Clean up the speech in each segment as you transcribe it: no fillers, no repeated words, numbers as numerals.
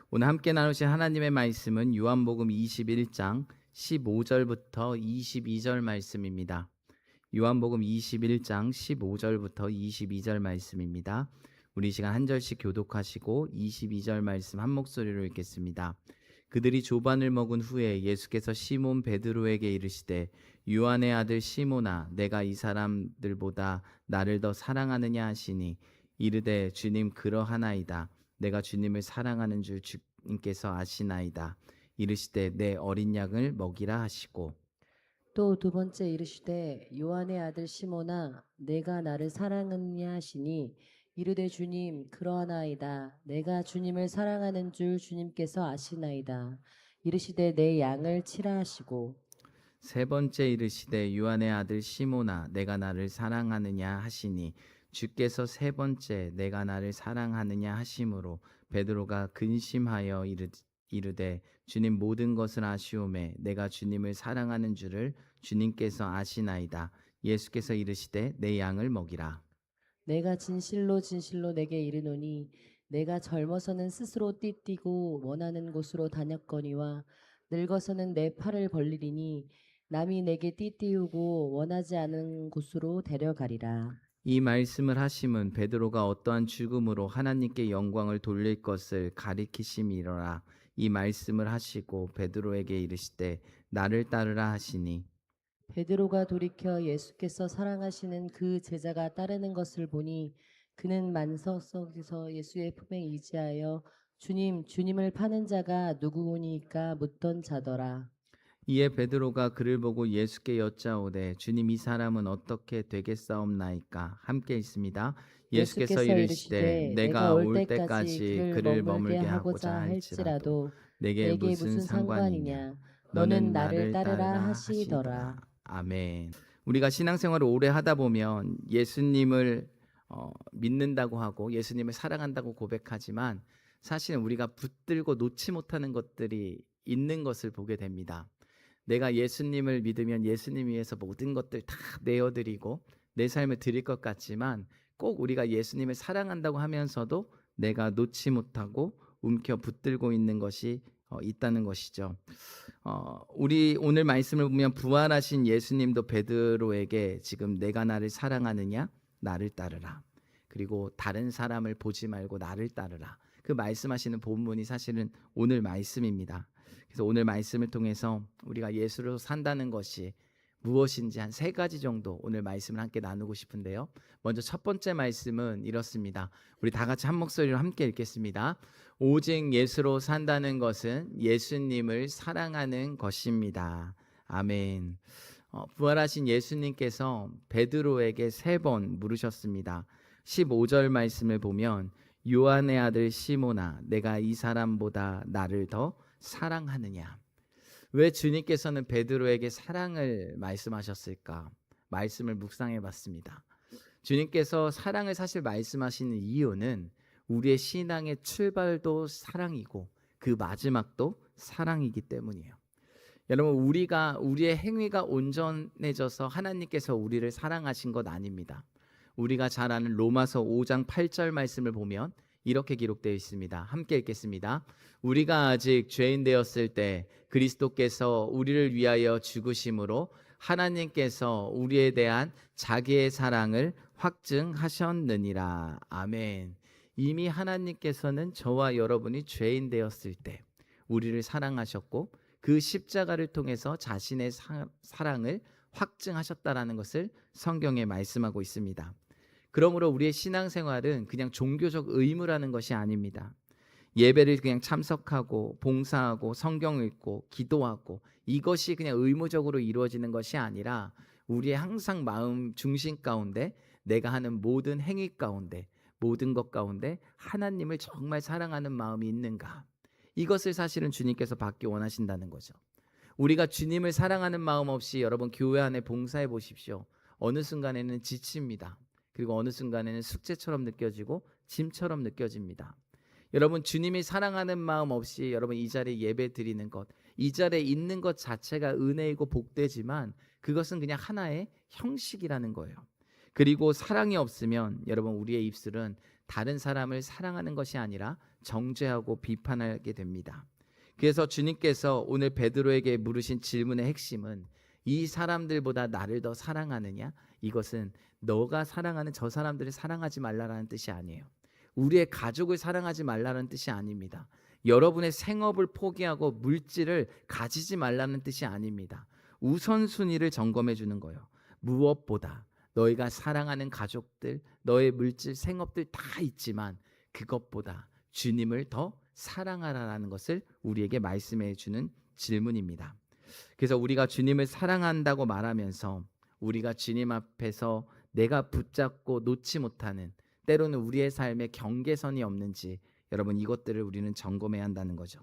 오늘 함께 나누실 하나님의 말씀은 요한복음 21장 15절부터 22절 말씀입니다. 요한복음 21장 15절부터 22절 말씀입니다. 우리 이 시간 한 절씩 교독하시고 22절 말씀 한 목소리로 읽겠습니다. 그들이 조반을 먹은 후에 예수께서 시몬 베드로에게 이르시되 요한의 아들 시몬아 내가 이 사람들보다 나를 더 사랑하느냐 하시니 이르되 주님 그러하나이다. 내가 주님을 사랑하는 줄 주님께서 아시나이다. 이르시되 내 어린 양을 먹이라 하시고 또 두 번째 이르시되 요한의 아들 시몬아 내가 나를 사랑하느냐 하시니 이르되 주님 그러하나이다. 내가 주님을 사랑하는 줄 주님께서 아시나이다. 이르시되 내 양을 치라 하시고 세 번째 이르시되 요한의 아들 시몬아 내가 나를 사랑하느냐 하시니 주께서 세 번째 내가 나를 사랑하느냐 하심으로 베드로가 근심하여 이르되 주님 모든 것을 아시오매 내가 주님을 사랑하는 줄을 주님께서 아시나이다. 예수께서 이르시되 내 양을 먹이라. 내가 진실로 진실로 내게 이르노니 내가 젊어서는 스스로 띠띠고 원하는 곳으로 다녔거니와 늙어서는 내 팔을 벌리리니 남이 내게 띠띠우고 원하지 않은 곳으로 데려가리라. 이 말씀을 하심은 베드로가 어떠한 죽음으로 하나님께 영광을 돌릴 것을 가리키심이로라. 이 말씀을 하시고 베드로에게 이르시되 나를 따르라 하시니 베드로가 돌이켜 예수께서 사랑하시는 그 제자가 따르는 것을 보니 그는 만석 속에서 예수의 품에 의지하여 주님, 주님을 파는 자가 누구오니까 묻던 자더라. 이에 베드로가 그를 보고 예수께 여짜오되 주님 이 사람은 어떻게 되겠사옵나이까. 함께 있습니다. 예수께서 예수께서 이르시되 이르시되 내가 내가 올 올 때까지 때까지 그를 그를 머물게 머물게 하고자 하고자 할지라도 할지라도 내게 내게 무슨 무슨 상관이냐. 상관이냐. 너는 너는 나를 나를 따르라 따르라 하시더라. 하시더라. 아멘. 우리가 신앙생활을 오래 하다 보면 예수님을 믿는다고 하고 예수님을 사랑한다고 고백하지만 사실은 우리가 붙들고 놓지 못하는 것들이 있는 것을 보게 됩니다. 내가 예수님을 믿으면 예수님 위해서 모든 것들 다 내어드리고 내 삶을 드릴 것 같지만 꼭 우리가 예수님을 사랑한다고 하면서도 내가 놓지 못하고 움켜 붙들고 있는 것이 있다는 것이죠. 우리 오늘 말씀을 보면 부활하신 예수님도 베드로에게 지금 내가 나를 사랑하느냐 나를 따르라. 그리고 다른 사람을 보지 말고 나를 따르라. 그 말씀하시는 본문이 사실은 오늘 말씀입니다. 그래서 오늘 말씀을 통해서 우리가 예수로 산다는 것이 무엇인지 한 세 가지 정도 오늘 말씀을 함께 나누고 싶은데요. 먼저 첫 번째 말씀은 이렇습니다. 우리 다 같이 한 목소리로 함께 읽겠습니다. 오직 예수로 산다는 것은 예수님을 사랑하는 것입니다. 아멘. 부활하신 예수님께서 베드로에게 세 번 물으셨습니다. 15절 말씀을 보면 요한의 아들 시몬아 내가 이 사람보다 나를 더 사랑하느냐. 왜 주님께서는 베드로에게 사랑을 말씀하셨을까? 말씀을 묵상해 봤습니다. 주님께서 사랑을 사실 말씀하시는 이유는 우리의 신앙의 출발도 사랑이고 그 마지막도 사랑이기 때문이에요. 여러분 우리의 행위가 온전해져서 하나님께서 우리를 사랑하신 것 아닙니다. 우리가 잘 아는 로마서 5장 8절 말씀을 보면 이렇게 기록되어 있습니다. 함께 읽겠습니다. 우리가 아직 죄인 되었을 때 그리스도께서 우리를 위하여 죽으심으로 하나님께서 우리에 대한 자기의 사랑을 확증하셨느니라. 아멘. 이미 하나님께서는 저와 여러분이 죄인 되었을 때 우리를 사랑하셨고 그 십자가를 통해서 자신의 사랑을 확증하셨다라는 것을 성경에 말씀하고 있습니다. 그러므로 우리의 신앙생활은 그냥 종교적 의무라는 것이 아닙니다. 예배를 그냥 참석하고 봉사하고 성경 읽고 기도하고 이것이 그냥 의무적으로 이루어지는 것이 아니라 우리의 항상 마음 중심 가운데 내가 하는 모든 행위 가운데 모든 것 가운데 하나님을 정말 사랑하는 마음이 있는가, 이것을 사실은 주님께서 받기 원하신다는 거죠. 우리가 주님을 사랑하는 마음 없이 여러분 교회 안에 봉사해 보십시오. 어느 순간에는 지칩니다. 그리고 어느 순간에는 숙제처럼 느껴지고 짐처럼 느껴집니다. 여러분 주님이 사랑하는 마음 없이 여러분 이 자리에 예배 드리는 것, 이 자리에 있는 것 자체가 은혜이고 복되지만 그것은 그냥 하나의 형식이라는 거예요. 그리고 사랑이 없으면 여러분 우리의 입술은 다른 사람을 사랑하는 것이 아니라 정죄하고 비판하게 됩니다. 그래서 주님께서 오늘 베드로에게 물으신 질문의 핵심은 이 사람들보다 나를 더 사랑하느냐? 이것은 너가 사랑하는 저 사람들을 사랑하지 말라라는 뜻이 아니에요. 우리의 가족을 사랑하지 말라는 뜻이 아닙니다. 여러분의 생업을 포기하고 물질을 가지지 말라는 뜻이 아닙니다. 우선순위를 점검해 주는 거예요. 무엇보다 너희가 사랑하는 가족들, 너의 물질, 생업들 다 있지만 그것보다 주님을 더 사랑하라는 것을 우리에게 말씀해 주는 질문입니다. 그래서 우리가 주님을 사랑한다고 말하면서 우리가 주님 앞에서 내가 붙잡고 놓지 못하는, 때로는 우리의 삶에 경계선이 없는지 여러분 이것들을 우리는 점검해야 한다는 거죠.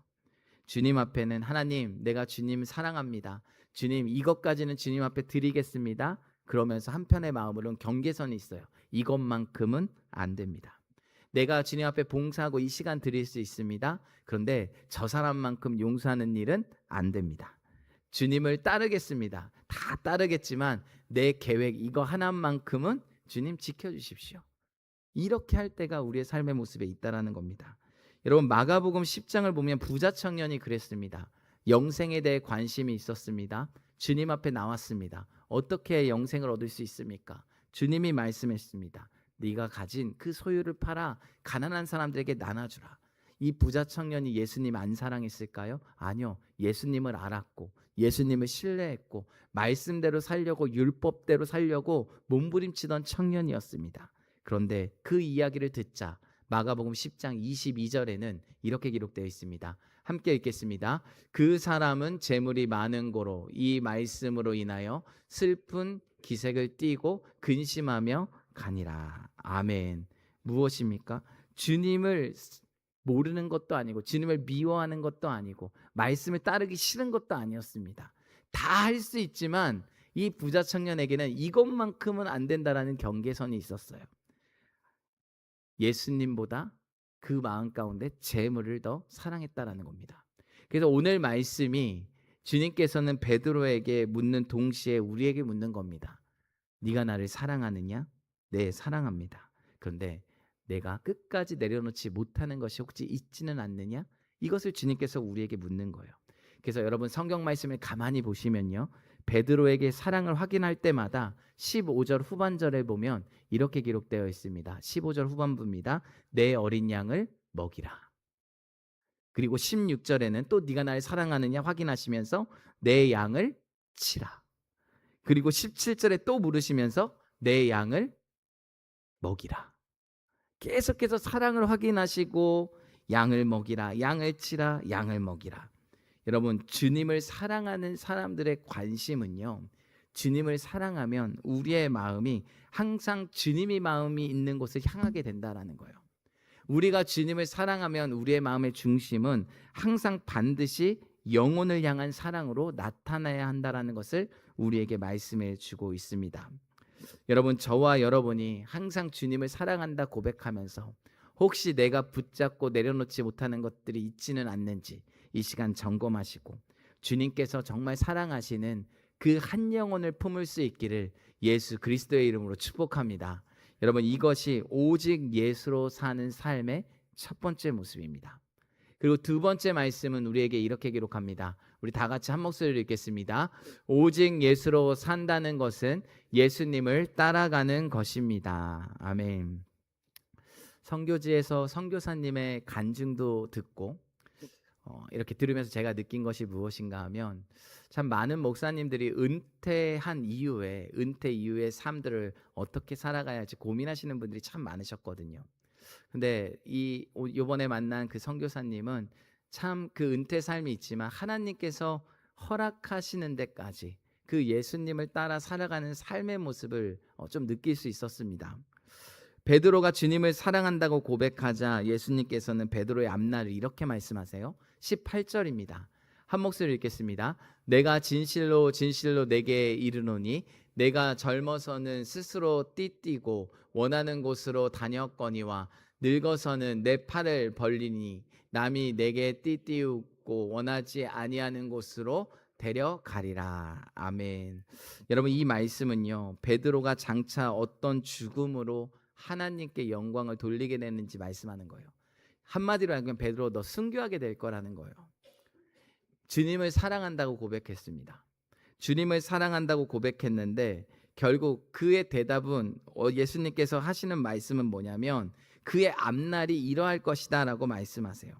주님 앞에는 하나님, 내가 주님 사랑합니다. 주님, 이것까지는 주님 앞에 드리겠습니다. 그러면서 한편의 마음으로는 경계선이 있어요. 이것만큼은 안 됩니다. 내가 주님 앞에 봉사하고 이 시간 드릴 수 있습니다. 그런데 저 사람만큼 용서하는 일은 안 됩니다. 주님을 따르겠습니다. 다 따르겠지만 내 계획 이거 하나만큼은 주님 지켜주십시오. 이렇게 할 때가 우리의 삶의 모습에 있다라는 겁니다. 여러분 마가복음 10장을 보면 부자 청년이 그랬습니다. 영생에 대해 관심이 있었습니다. 주님 앞에 나왔습니다. 어떻게 영생을 얻을 수 있습니까? 주님이 말씀했습니다. 네가 가진 그 소유를 팔아 가난한 사람들에게 나눠주라. 이 부자 청년이 예수님 안 사랑했을까요? 아니요. 예수님을 알았고 예수님을 신뢰했고 말씀대로 살려고 율법대로 살려고 몸부림치던 청년이었습니다. 그런데 그 이야기를 듣자 마가복음 10장 22절에는 이렇게 기록되어 있습니다. 함께 읽겠습니다. 그 사람은 재물이 많은 고로 이 말씀으로 인하여 슬픈 기색을 띠고 근심하며 가니라. 아멘. 무엇입니까? 주님을 모르는 것도 아니고 주님을 미워하는 것도 아니고 말씀을 따르기 싫은 것도 아니었습니다. 다 할 수 있지만 이 부자 청년에게는 이것만큼은 안 된다라는 경계선이 있었어요. 예수님보다 그 마음 가운데 재물을 더 사랑했다라는 겁니다. 그래서 오늘 말씀이 주님께서는 베드로에게 묻는 동시에 우리에게 묻는 겁니다. 네가 나를 사랑하느냐? 네, 사랑합니다. 그런데 내가 끝까지 내려놓지 못하는 것이 혹시 있지는 않느냐? 이것을 주님께서 우리에게 묻는 거예요. 그래서 여러분 성경 말씀을 가만히 보시면요. 베드로에게 사랑을 확인할 때마다 15절 후반절에 보면 이렇게 기록되어 있습니다. 15절 후반부입니다. 내 어린 양을 먹이라. 그리고 16절에는 또 네가 날 사랑하느냐 확인하시면서 내 양을 치라. 그리고 17절에 또 물으시면서 내 양을 먹이라. 계속해서 사랑을 확인하시고 양을 먹이라, 양을 치라, 양을 먹이라. 여러분 주님을 사랑하는 사람들의 관심은요, 주님을 사랑하면 우리의 마음이 항상 주님이 마음이 있는 곳을 향하게 된다라는 거예요. 우리가 주님을 사랑하면 우리의 마음의 중심은 항상 반드시 영혼을 향한 사랑으로 나타나야 한다라는 것을 우리에게 말씀해 주고 있습니다. 여러분 저와 여러분이 항상 주님을 사랑한다 고백하면서 혹시 내가 붙잡고 내려놓지 못하는 것들이 있지는 않는지 이 시간 점검하시고 주님께서 정말 사랑하시는 그 한 영혼을 품을 수 있기를 예수 그리스도의 이름으로 축복합니다. 여러분 이것이 오직 예수로 사는 삶의 첫 번째 모습입니다. 그리고 두 번째 말씀은 우리에게 이렇게 기록합니다. 우리 다 같이 한 목소리로 읽겠습니다. 오직 예수로 산다는 것은 예수님을 따라가는 것입니다. 아멘. 선교지에서 선교사님의 간증도 듣고 이렇게 들으면서 제가 느낀 것이 무엇인가 하면 참 많은 목사님들이 은퇴 이후의 삶들을 어떻게 살아가야 할지 고민하시는 분들이 참 많으셨거든요. 근데 이번에 만난 그 선교사님은 참 그 은퇴 삶이 있지만 하나님께서 허락하시는 데까지 그 예수님을 따라 살아가는 삶의 모습을 좀 느낄 수 있었습니다. 베드로가 주님을 사랑한다고 고백하자 예수님께서는 베드로의 앞날을 이렇게 말씀하세요. 18절입니다. 한 목소리 읽겠습니다. 내가 진실로 진실로 내게 이르노니 내가 젊어서는 스스로 띠띠고 원하는 곳으로 다녔거니와 늙어서는 내 팔을 벌리니 남이 내게 띠띠우고 원하지 아니하는 곳으로 데려가리라. 아멘. 여러분 이 말씀은요, 베드로가 장차 어떤 죽음으로 하나님께 영광을 돌리게 되는지 말씀하는 거예요. 한마디로 하면 베드로 너 순교하게 될 거라는 거예요. 주님을 사랑한다고 고백했습니다. 주님을 사랑한다고 고백했는데 결국 그의 대답은 예수님께서 하시는 말씀은 뭐냐면 그의 앞날이 이러할 것이다 라고 말씀하세요.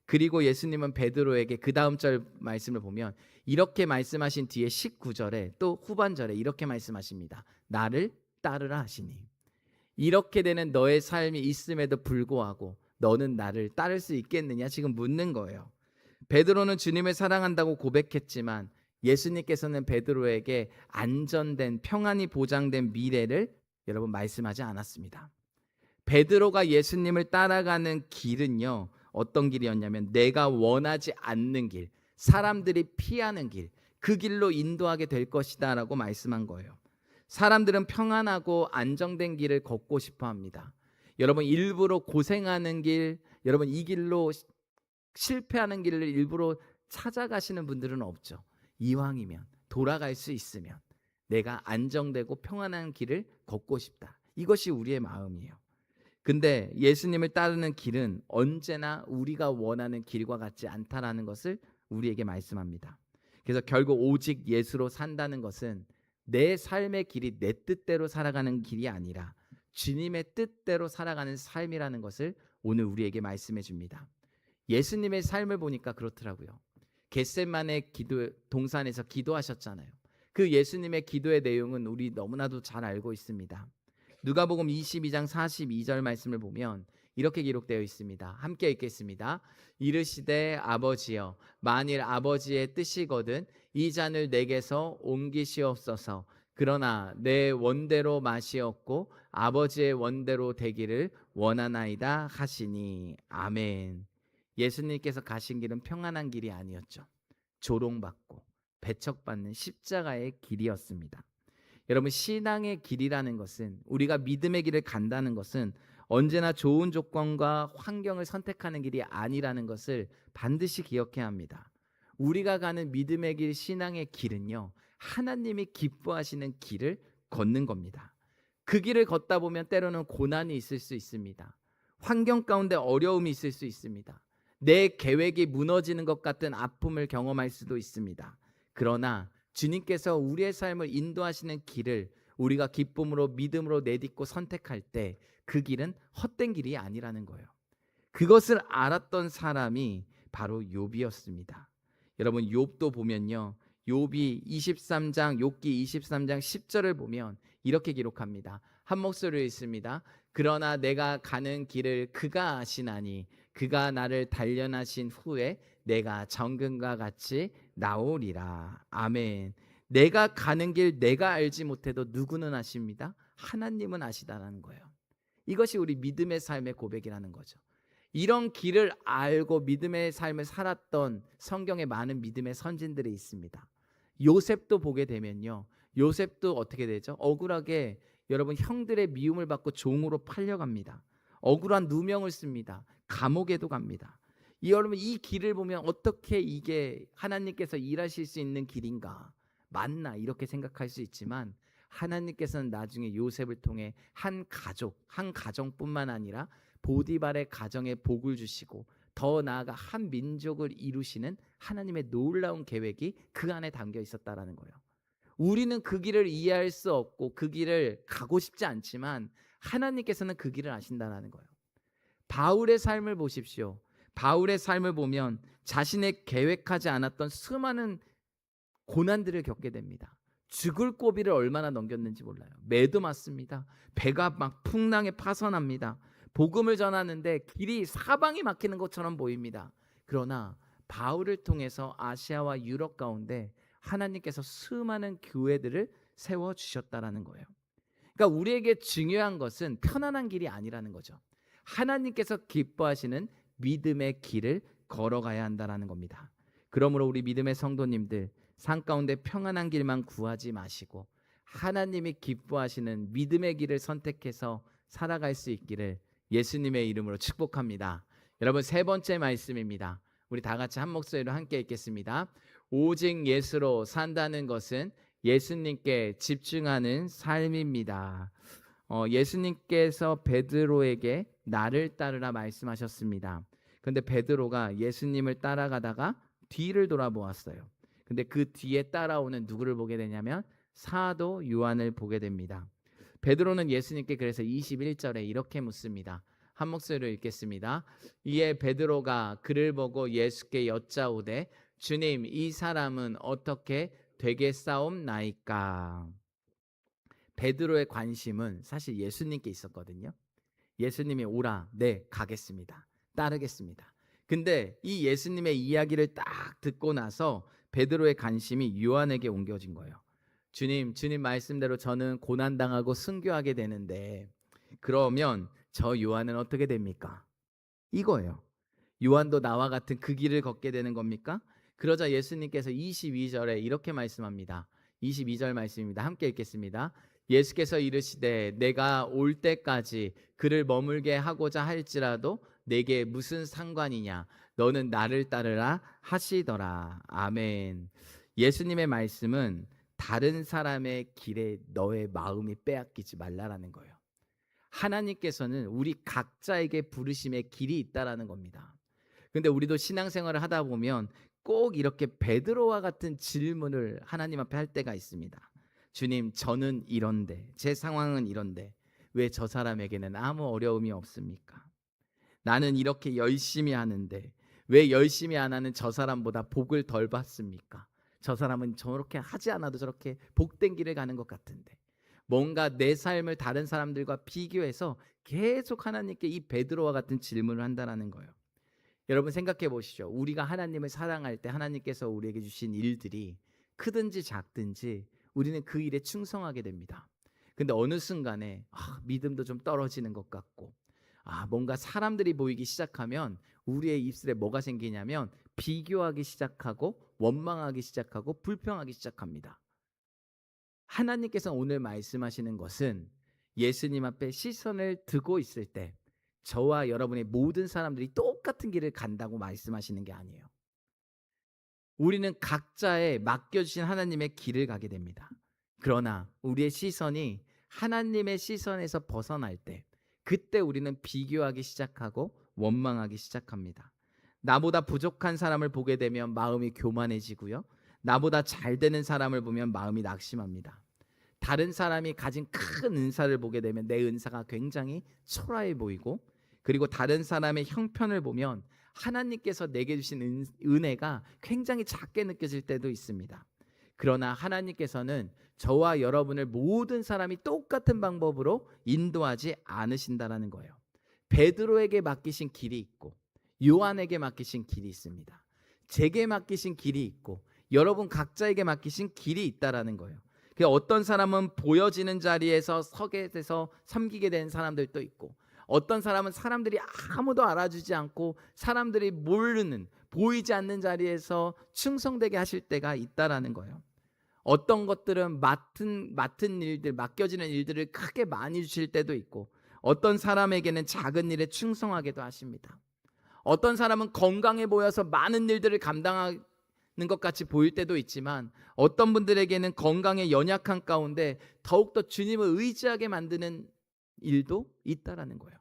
그리고 예수님은 베드로에게 그 다음 절 말씀을 보면 이렇게 말씀하신 뒤에 19절에 또 후반절에 이렇게 말씀하십니다. 나를 따르라 하시니. 이렇게 되는 너의 삶이 있음에도 불구하고 너는 나를 따를 수 있겠느냐 지금 묻는 거예요. 베드로는 주님을 사랑한다고 고백했지만 예수님께서는 베드로에게 안전된 평안이 보장된 미래를 여러분 말씀하지 않았습니다. 베드로가 예수님을 따라가는 길은요, 어떤 길이었냐면 내가 원하지 않는 길, 사람들이 피하는 길, 그 길로 인도하게 될 것이다 라고 말씀한 거예요. 사람들은 평안하고 안정된 길을 걷고 싶어 합니다. 여러분 일부러 고생하는 길, 여러분 이 길로 실패하는 길을 일부러 찾아가시는 분들은 없죠. 이왕이면 돌아갈 수 있으면 내가 안정되고 평안한 길을 걷고 싶다. 이것이 우리의 마음이에요. 근데 예수님을 따르는 길은 언제나 우리가 원하는 길과 같지 않다라는 것을 우리에게 말씀합니다. 그래서 결국 오직 예수로 산다는 것은 내 삶의 길이 내 뜻대로 살아가는 길이 아니라 주님의 뜻대로 살아가는 삶이라는 것을 오늘 우리에게 말씀해 줍니다. 예수님의 삶을 보니까 그렇더라고요. 겟세마네 동산에서 기도하셨잖아요. 그 예수님의 기도의 내용은 우리 너무나도 잘 알고 있습니다. 누가복음 22장 42절 말씀을 보면 이렇게 기록되어 있습니다. 함께 읽겠습니다. 이르시되 아버지여 만일 아버지의 뜻이거든 이 잔을 내게서 옮기시옵소서. 그러나 내 원대로 마시옵고 아버지의 원대로 되기를 원하나이다 하시니. 아멘. 예수님께서 가신 길은 평안한 길이 아니었죠. 조롱받고 배척받는 십자가의 길이었습니다. 여러분 신앙의 길이라는 것은 우리가 믿음의 길을 간다는 것은 언제나 좋은 조건과 환경을 선택하는 길이 아니라는 것을 반드시 기억해야 합니다. 우리가 가는 믿음의 길, 신앙의 길은요, 하나님이 기뻐하시는 길을 걷는 겁니다. 그 길을 걷다 보면 때로는 고난이 있을 수 있습니다. 환경 가운데 어려움이 있을 수 있습니다. 내 계획이 무너지는 것 같은 아픔을 경험할 수도 있습니다. 그러나 주님께서 우리의 삶을 인도하시는 길을 우리가 기쁨으로 믿음으로 내딛고 선택할 때 그 길은 헛된 길이 아니라는 거예요. 그것을 알았던 사람이 바로 욥이었습니다. 여러분 욥도 보면요, 욥이 23장 욥기 23장 10절을 보면 이렇게 기록합니다. 한 목소리로 읽습니다. 그러나 내가 가는 길을 그가 아시나니 그가 나를 단련하신 후에 내가 정금과 같이 나오리라. 아멘. 내가 가는 길 내가 알지 못해도 누구는 아십니다. 하나님은 아시다라는 거예요. 이것이 우리 믿음의 삶의 고백이라는 거죠. 이런 길을 알고 믿음의 삶을 살았던 성경에 많은 믿음의 선진들이 있습니다. 요셉도 보게 되면요, 요셉도 어떻게 되죠? 억울하게 여러분 형들의 미움을 받고 종으로 팔려갑니다. 억울한 누명을 씁니다. 감옥에도 갑니다. 여러분 이 길을 보면 어떻게 이게 하나님께서 일하실 수 있는 길인가, 맞나 이렇게 생각할 수 있지만 하나님께서는 나중에 요셉을 통해 한 가정뿐만 아니라 보디발의 가정에 복을 주시고 더 나아가 한 민족을 이루시는 하나님의 놀라운 계획이 그 안에 담겨 있었다라는 거예요. 우리는 그 길을 이해할 수 없고 그 길을 가고 싶지 않지만 하나님께서는 그 길을 아신다라는 거예요. 바울의 삶을 보십시오. 바울의 삶을 보면 자신의 계획하지 않았던 수많은 고난들을 겪게 됩니다. 죽을 고비를 얼마나 넘겼는지 몰라요. 매도 맞습니다. 배가 막 풍랑에 파선합니다. 복음을 전하는데 길이 사방이 막히는 것처럼 보입니다. 그러나 바울을 통해서 아시아와 유럽 가운데 하나님께서 수많은 교회들을 세워주셨다라는 거예요. 그러니까 우리에게 중요한 것은 편안한 길이 아니라는 거죠. 하나님께서 기뻐하시는 믿음의 길을 걸어가야 한다는 겁니다. 그러므로 우리 믿음의 성도님들, 산 가운데 평안한 길만 구하지 마시고 하나님이 기뻐하시는 믿음의 길을 선택해서 살아갈 수 있기를 예수님의 이름으로 축복합니다. 여러분 세 번째 말씀입니다. 우리 다 같이 한 목소리로 함께 읽겠습니다. 오직 예수로 산다는 것은 예수님께 집중하는 삶입니다. 예수님께서 베드로에게 나를 따르라 말씀하셨습니다. 그런데 베드로가 예수님을 따라가다가 뒤를 돌아보았어요. 근데 그 뒤에 따라오는 누구를 보게 되냐면 사도 요한을 보게 됩니다. 베드로는 예수님께 그래서 21절에 이렇게 묻습니다. 한 목소리로 읽겠습니다. 이에 베드로가 그를 보고 예수께 여짜오되 주님, 이 사람은 어떻게 되겠사옵나이까? 베드로의 관심은 사실 예수님께 있었거든요. 예수님이 오라, 네, 가겠습니다. 따르겠습니다. 근데 이 예수님의 이야기를 딱 듣고 나서 베드로의 관심이 요한에게 옮겨진 거예요. 주님 말씀대로 저는 고난당하고 순교하게 되는데 그러면 저 요한은 어떻게 됩니까? 이거예요. 요한도 나와 같은 그 길을 걷게 되는 겁니까? 그러자 예수님께서 22절에 이렇게 말씀합니다. 22절 말씀입니다. 함께 읽겠습니다. 예수께서 이르시되 내가 올 때까지 그를 머물게 하고자 할지라도 내게 무슨 상관이냐? 너는 나를 따르라 하시더라. 아멘. 예수님의 말씀은 다른 사람의 길에 너의 마음이 빼앗기지 말라라는 거예요. 하나님께서는 우리 각자에게 부르심의 길이 있다라는 겁니다. 근데 우리도 신앙생활을 하다 보면 꼭 이렇게 베드로와 같은 질문을 하나님 앞에 할 때가 있습니다. 주님, 저는 이런데, 제 상황은 이런데 왜 저 사람에게는 아무 어려움이 없습니까? 나는 이렇게 열심히 하는데 왜 열심히 안 하는 저 사람보다 복을 덜 받습니까? 저 사람은 저렇게 하지 않아도 저렇게 복된 길을 가는 것 같은데. 뭔가 내 삶을 다른 사람들과 비교해서 계속 하나님께 이 베드로와 같은 질문을 한다는 거예요. 여러분 생각해 보시죠. 우리가 하나님을 사랑할 때 하나님께서 우리에게 주신 일들이 크든지 작든지 우리는 그 일에 충성하게 됩니다. 근데 어느 순간에 믿음도 좀 떨어지는 것 같고 뭔가 사람들이 보이기 시작하면 우리의 입술에 뭐가 생기냐면 비교하기 시작하고 원망하기 시작하고 불평하기 시작합니다. 하나님께서 오늘 말씀하시는 것은 예수님 앞에 시선을 두고 있을 때 저와 여러분의 모든 사람들이 똑같은 길을 간다고 말씀하시는 게 아니에요. 우리는 각자의 맡겨주신 하나님의 길을 가게 됩니다. 그러나 우리의 시선이 하나님의 시선에서 벗어날 때 그때 우리는 비교하기 시작하고 원망하기 시작합니다. 나보다 부족한 사람을 보게 되면 마음이 교만해지고요. 나보다 잘 되는 사람을 보면 마음이 낙심합니다. 다른 사람이 가진 큰 은사를 보게 되면 내 은사가 굉장히 초라해 보이고, 그리고 다른 사람의 형편을 보면 하나님께서 내게 주신 은혜가 굉장히 작게 느껴질 때도 있습니다. 그러나 하나님께서는 저와 여러분을 모든 사람이 똑같은 방법으로 인도하지 않으신다라는 거예요. 베드로에게 맡기신 길이 있고 요한에게 맡기신 길이 있습니다. 제게 맡기신 길이 있고 여러분 각자에게 맡기신 길이 있다라는 거예요. 어떤 사람은 보여지는 자리에서 서게 돼서 섬기게 된 사람들도 있고, 어떤 사람은 사람들이 아무도 알아주지 않고 사람들이 모르는 보이지 않는 자리에서 충성되게 하실 때가 있다라는 거예요. 어떤 것들은 맡은 일들, 맡겨지는 일들을 크게 많이 주실 때도 있고, 어떤 사람에게는 작은 일에 충성하게도 하십니다. 어떤 사람은 건강해 보여서 많은 일들을 감당하는 것 같이 보일 때도 있지만, 어떤 분들에게는 건강에 연약한 가운데 더욱더 주님을 의지하게 만드는 일도 있다라는 거예요.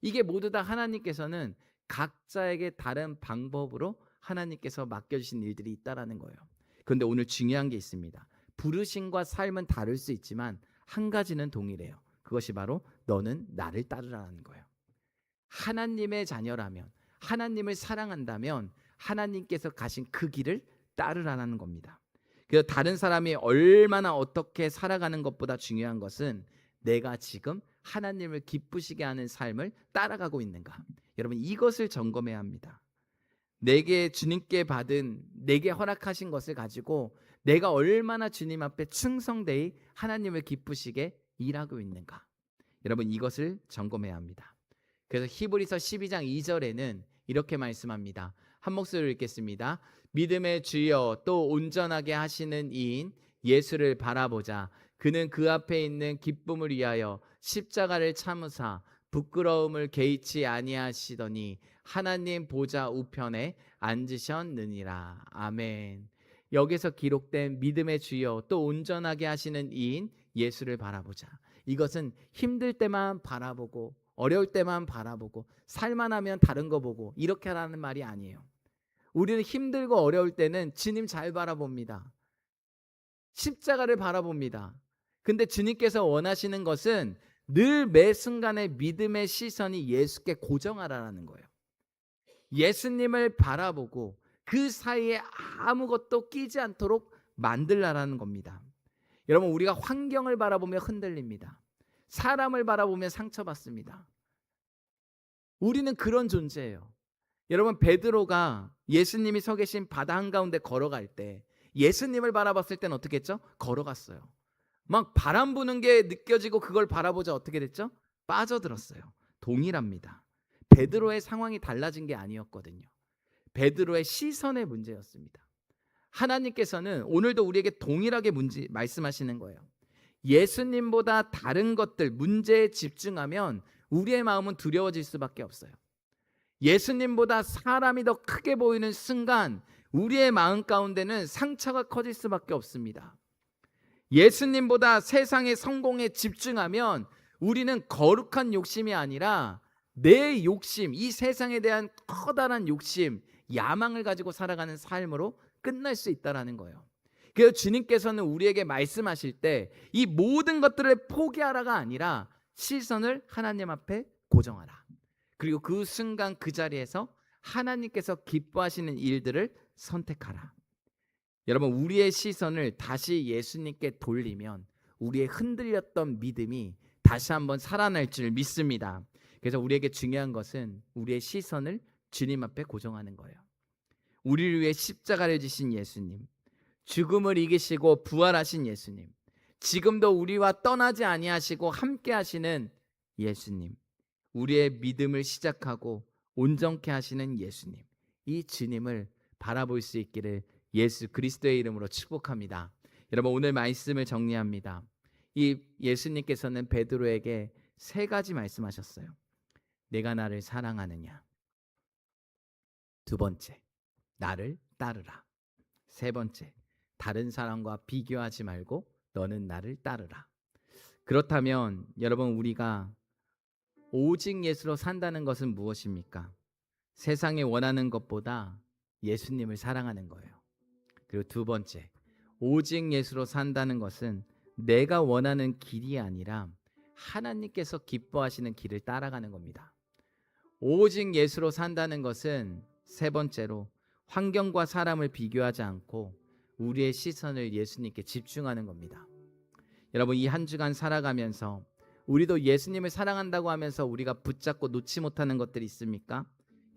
이게 모두 다 하나님께서는 각자에게 다른 방법으로 하나님께서 맡겨주신 일들이 있다라는 거예요. 그런데 오늘 중요한 게 있습니다. 부르심과 삶은 다를 수 있지만 한 가지는 동일해요. 그것이 바로 너는 나를 따르라는 거예요. 하나님의 자녀라면, 하나님을 사랑한다면 하나님께서 가신 그 길을 따르라는 겁니다. 그래서 다른 사람이 얼마나 어떻게 살아가는 것보다 중요한 것은 내가 지금 하나님을 기쁘시게 하는 삶을 따라가고 있는가. 여러분 이것을 점검해야 합니다. 내게 주님께 받은, 내게 허락하신 것을 가지고 내가 얼마나 주님 앞에 충성되이 하나님을 기쁘시게 일하고 있는가. 여러분 이것을 점검해야 합니다. 그래서 히브리서 12장 2절에는 이렇게 말씀합니다. 한 목소리로 읽겠습니다. 믿음의 주여 또 온전하게 하시는 이인 예수를 바라보자. 그는 그 앞에 있는 기쁨을 위하여 십자가를 참으사 부끄러움을 개의치 아니하시더니 하나님 보좌 우편에 앉으셨느니라. 아멘. 여기서 기록된 믿음의 주여 또 온전하게 하시는 이인 예수를 바라보자. 이것은 힘들 때만 바라보고 어려울 때만 바라보고 살만하면 다른 거 보고 이렇게 하라는 말이 아니에요. 우리는 힘들고 어려울 때는 주님 잘 바라봅니다. 십자가를 바라봅니다. 근데 주님께서 원하시는 것은 늘 매 순간의 믿음의 시선이 예수께 고정하라는 거예요. 예수님을 바라보고 그 사이에 아무것도 끼지 않도록 만들라라는 겁니다. 여러분, 우리가 환경을 바라보며 흔들립니다. 사람을 바라보며 상처받습니다. 우리는 그런 존재예요. 여러분, 베드로가 예수님이 서 계신 바다 한가운데 걸어갈 때 예수님을 바라봤을 때는 어떻게 했죠? 걸어갔어요. 막 바람 부는 게 느껴지고 그걸 바라보자 어떻게 됐죠? 빠져들었어요. 동일합니다. 베드로의 상황이 달라진 게 아니었거든요. 베드로의 시선의 문제였습니다. 하나님께서는 오늘도 우리에게 동일하게 말씀하시는 거예요. 예수님보다 다른 것들, 문제에 집중하면 우리의 마음은 두려워질 수밖에 없어요. 예수님보다 사람이 더 크게 보이는 순간 우리의 마음 가운데는 상처가 커질 수밖에 없습니다. 예수님보다 세상의 성공에 집중하면 우리는 거룩한 욕심이 아니라 내 욕심, 이 세상에 대한 커다란 욕심, 야망을 가지고 살아가는 삶으로 끝날 수 있다는 거예요. 그래서 주님께서는 우리에게 말씀하실 때 이 모든 것들을 포기하라가 아니라 시선을 하나님 앞에 고정하라. 그리고 그 순간 그 자리에서 하나님께서 기뻐하시는 일들을 선택하라. 여러분, 우리의 시선을 다시 예수님께 돌리면 우리의 흔들렸던 믿음이 다시 한번 살아날 줄 믿습니다. 그래서 우리에게 중요한 것은 우리의 시선을 주님 앞에 고정하는 거예요. 우리를 위해 십자가를 지신 예수님, 죽음을 이기시고 부활하신 예수님, 지금도 우리와 떠나지 아니하시고 함께 하시는 예수님, 우리의 믿음을 시작하고 온전케 하시는 예수님, 이 주님을 바라볼 수 있기를 예수 그리스도의 이름으로 축복합니다. 여러분, 오늘 말씀을 정리합니다. 이 예수님께서는 베드로에게 세 가지 말씀하셨어요. 내가 나를 사랑하느냐? 두 번째, 나를 따르라. 세 번째, 다른 사람과 비교하지 말고 너는 나를 따르라. 그렇다면 여러분, 우리가 오직 예수로 산다는 것은 무엇입니까? 세상이 원하는 것보다 예수님을 사랑하는 거예요. 그리고 두 번째, 오직 예수로 산다는 것은 내가 원하는 길이 아니라 하나님께서 기뻐하시는 길을 따라가는 겁니다. 오직 예수로 산다는 것은 세 번째로 환경과 사람을 비교하지 않고 우리의 시선을 예수님께 집중하는 겁니다. 여러분, 이 한 주간 살아가면서 우리도 예수님을 사랑한다고 하면서 우리가 붙잡고 놓지 못하는 것들이 있습니까?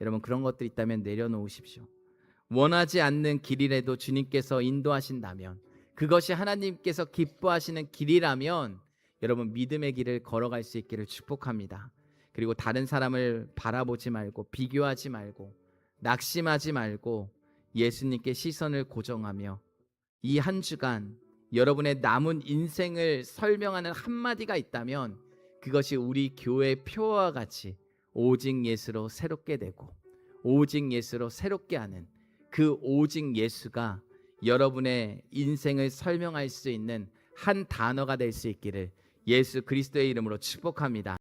여러분, 그런 것들이 있다면 내려놓으십시오. 원하지 않는 길이라도 주님께서 인도하신다면, 그것이 하나님께서 기뻐하시는 길이라면 여러분, 믿음의 길을 걸어갈 수 있기를 축복합니다. 그리고 다른 사람을 바라보지 말고 비교하지 말고 낙심하지 말고 예수님께 시선을 고정하며 이 한 주간 여러분의 남은 인생을 설명하는 한마디가 있다면 그것이 우리 교회 표어와 같이 오직 예수로 새롭게 되고 오직 예수로 새롭게 하는 그 오직 예수가 여러분의 인생을 설명할 수 있는 한 단어가 될 수 있기를 예수 그리스도의 이름으로 축복합니다.